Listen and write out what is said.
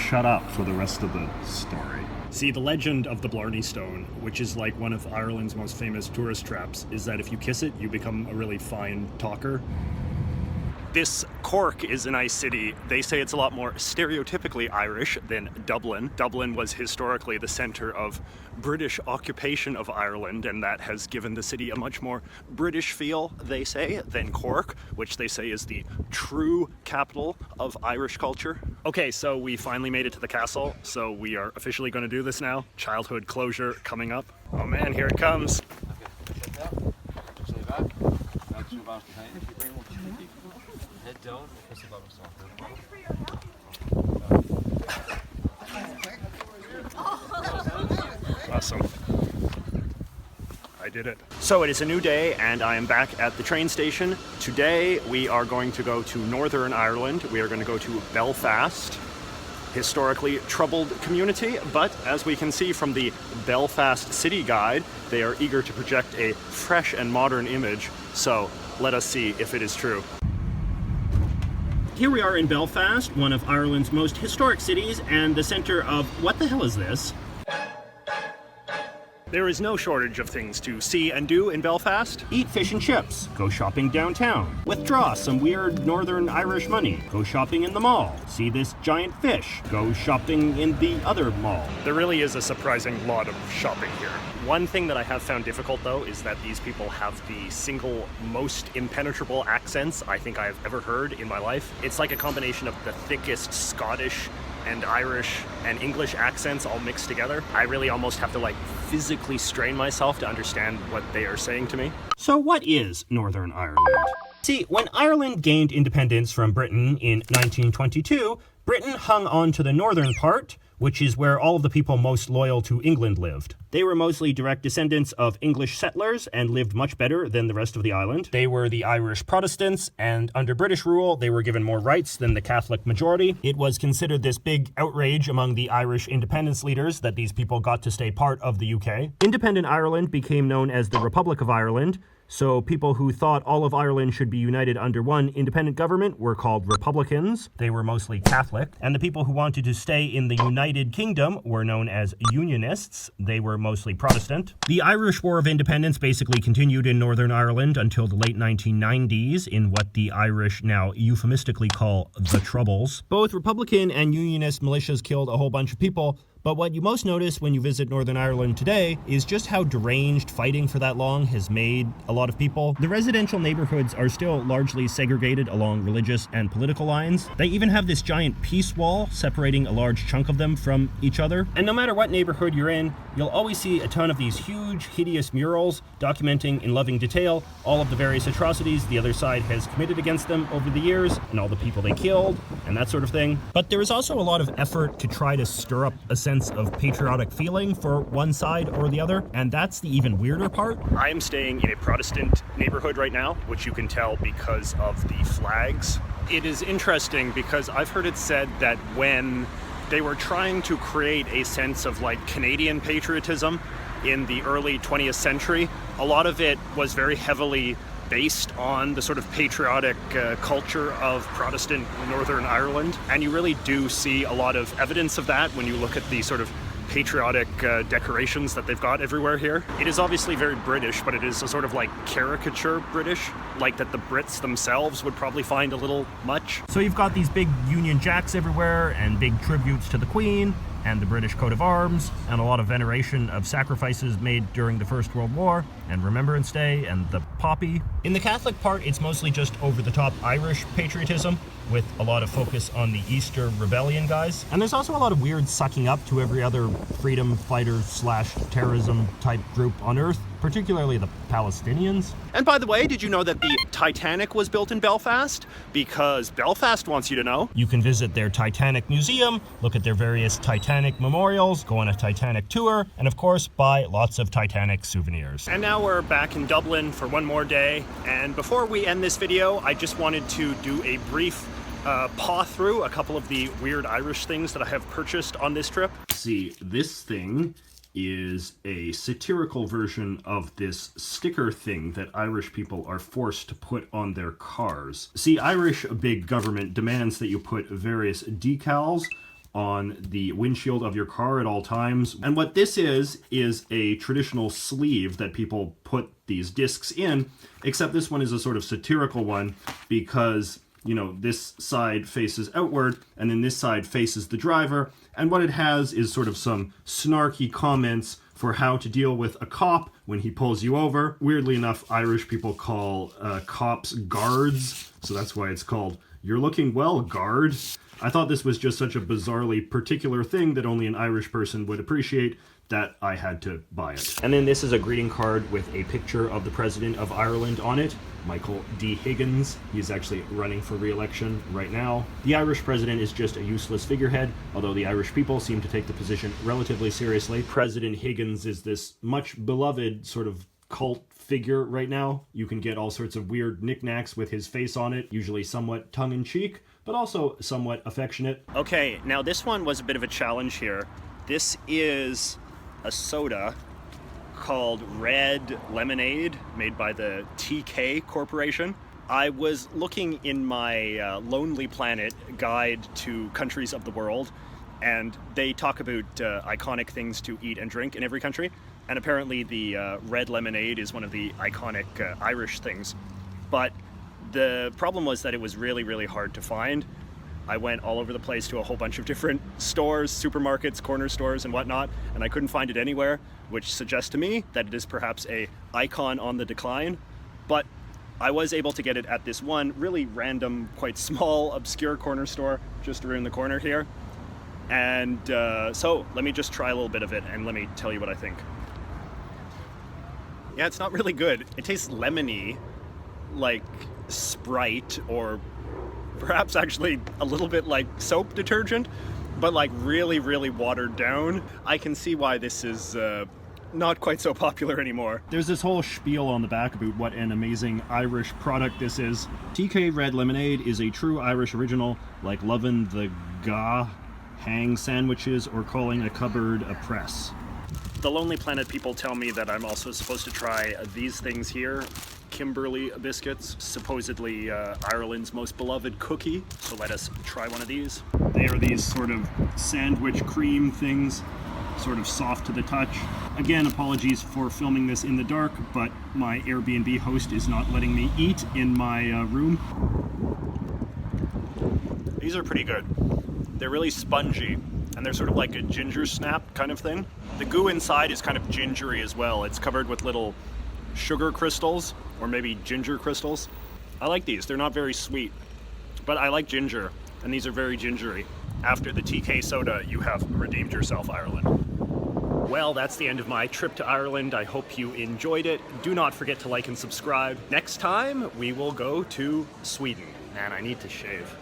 shut up for the rest of the story. See, the legend of the Blarney Stone, which is like one of Ireland's most famous tourist traps, is that if you kiss it, you become a really fine talker. This Cork is a nice city. They say it's a lot more stereotypically Irish than Dublin. Dublin was historically the center of British occupation of Ireland, and that has given the city a much more British feel, they say, than Cork, which they say is the true capital of Irish culture. Okay, so we finally made it to the castle, so we are officially going to do this now. Childhood closure coming up. Oh man, here it comes. Head down, press the bottom soft. Awesome. I did it. So it is a new day and I am back at the train station. Today we are going to go to Northern Ireland. We are going to go to Belfast. Historically troubled community, but as we can see from the Belfast City Guide, they are eager to project a fresh and modern image. So let us see if it is true. Here we are in Belfast, one of Ireland's most historic cities and the center of, what the hell is this? There is no shortage of things to see and do in Belfast. Eat fish and chips. Go shopping downtown. Withdraw some weird Northern Irish money. Go shopping in the mall. See this giant fish. Go shopping in the other mall. There really is a surprising lot of shopping here. One thing that I have found difficult though is that these people have the single most impenetrable accents I think I have ever heard in my life. It's like a combination of the thickest Scottish and Irish and English accents all mixed together. I really almost have to like physically strain myself to understand what they are saying to me. So what is Northern Ireland? See, when Ireland gained independence from Britain in 1922, Britain hung on to the northern part, which is where all of the people most loyal to England lived. They were mostly direct descendants of English settlers and lived much better than the rest of the island. They were the Irish Protestants, and under British rule, they were given more rights than the Catholic majority. It was considered this big outrage among the Irish independence leaders that these people got to stay part of the UK. Independent Ireland became known as the Republic of Ireland, so people who thought all of Ireland should be united under one independent government were called Republicans. They were mostly Catholic. And the people who wanted to stay in the United Kingdom were known as Unionists. They were mostly Protestant. The Irish War of Independence basically continued in Northern Ireland until the late 1990s in what the Irish now euphemistically call the Troubles. Both Republican and Unionist militias killed a whole bunch of people, but what you most notice when you visit Northern Ireland today is just how deranged fighting for that long has made a lot of people. The residential neighborhoods are still largely segregated along religious and political lines. They even have this giant peace wall separating a large chunk of them from each other. And no matter what neighborhood you're in, you'll always see a ton of these huge, hideous murals documenting in loving detail all of the various atrocities the other side has committed against them over the years and all the people they killed and that sort of thing. But there is also a lot of effort to try to stir up a sense of patriotic feeling for one side or the other, and that's the even weirder part. I am staying in a Protestant neighborhood right now, which you can tell because of the flags. It is interesting because I've heard it said that when they were trying to create a sense of like Canadian patriotism in the early 20th century, a lot of it was very heavily based on the sort of patriotic culture of Protestant Northern Ireland. And you really do see a lot of evidence of that when you look at the sort of patriotic decorations that they've got everywhere here. It is obviously very British, but it is a sort of like caricature British, like that the Brits themselves would probably find a little much. So you've got these big Union Jacks everywhere and big tributes to the Queen and the British coat of arms, and a lot of veneration of sacrifices made during the First World War, and Remembrance Day, and the poppy. In the Catholic part, it's mostly just over-the-top Irish patriotism, with a lot of focus on the Easter Rebellion guys. And there's also a lot of weird sucking up to every other freedom fighter slash terrorism type group on Earth, particularly the Palestinians. And by the way, did you know that the Titanic was built in Belfast? Because Belfast wants you to know. You can visit their Titanic Museum, look at their various Titanic memorials, go on a Titanic tour, and of course, buy lots of Titanic souvenirs. And now we're back in Dublin for one more day. And before we end this video, I just wanted to do a brief paw through a couple of the weird Irish things that I have purchased on this trip. See, this thing is a satirical version of this sticker thing that Irish people are forced to put on their cars. See, Irish big government demands that you put various decals on the windshield of your car at all times. And what this is a traditional sleeve that people put these discs in, except this one is a sort of satirical one because, you know, this side faces outward and then this side faces the driver. And what it has is sort of some snarky comments for how to deal with a cop when he pulls you over. Weirdly enough, Irish people call cops guards, so that's why it's called "You're looking well, guard." I thought this was just such a bizarrely particular thing that only an Irish person would appreciate that I had to buy it. And then this is a greeting card with a picture of the President of Ireland on it, Michael D. Higgins. He's actually running for re-election right now. The Irish president is just a useless figurehead, although the Irish people seem to take the position relatively seriously. President Higgins is this much beloved sort of cult figure right now. You can get all sorts of weird knickknacks with his face on it, usually somewhat tongue-in-cheek, but also somewhat affectionate. Okay, now this one was a bit of a challenge here. This is a soda called Red Lemonade, made by the TK Corporation. I was looking in my Lonely Planet guide to countries of the world, and they talk about iconic things to eat and drink in every country. And apparently the Red Lemonade is one of the iconic Irish things. But the problem was that it was really, really hard to find. I went all over the place to a whole bunch of different stores, supermarkets, corner stores, and whatnot, and I couldn't find it anywhere, which suggests to me that it is perhaps a icon on the decline. But I was able to get it at this one really random, quite small, obscure corner store just around the corner here. And so let me just try a little bit of it and let me tell you what I think. Yeah, it's not really good. It tastes lemony, like Sprite, or perhaps actually a little bit like soap detergent, but like really, really watered down. I can see why this is not quite so popular anymore. There's this whole spiel on the back about what an amazing Irish product this is. TK Red Lemonade is a true Irish original, like loving the ga, hang sandwiches, or calling a cupboard a press. The Lonely Planet people tell me that I'm also supposed to try these things here. Kimberley biscuits, supposedly Ireland's most beloved cookie. So let us try one of these. They are these sort of sandwich cream things, sort of soft to the touch. Again, apologies for filming this in the dark, but my Airbnb host is not letting me eat in my room. These are pretty good. They're really spongy, and they're sort of like a ginger snap kind of thing. The goo inside is kind of gingery as well. It's covered with little sugar crystals, or maybe ginger crystals. I like these. They're not very sweet, but I like ginger, and these are very gingery. After the TK soda, you have redeemed yourself, Ireland. Well, that's the end of my trip to Ireland. I hope you enjoyed it. Do not forget to like and subscribe. Next time, we will go to Sweden. Man, I need to shave.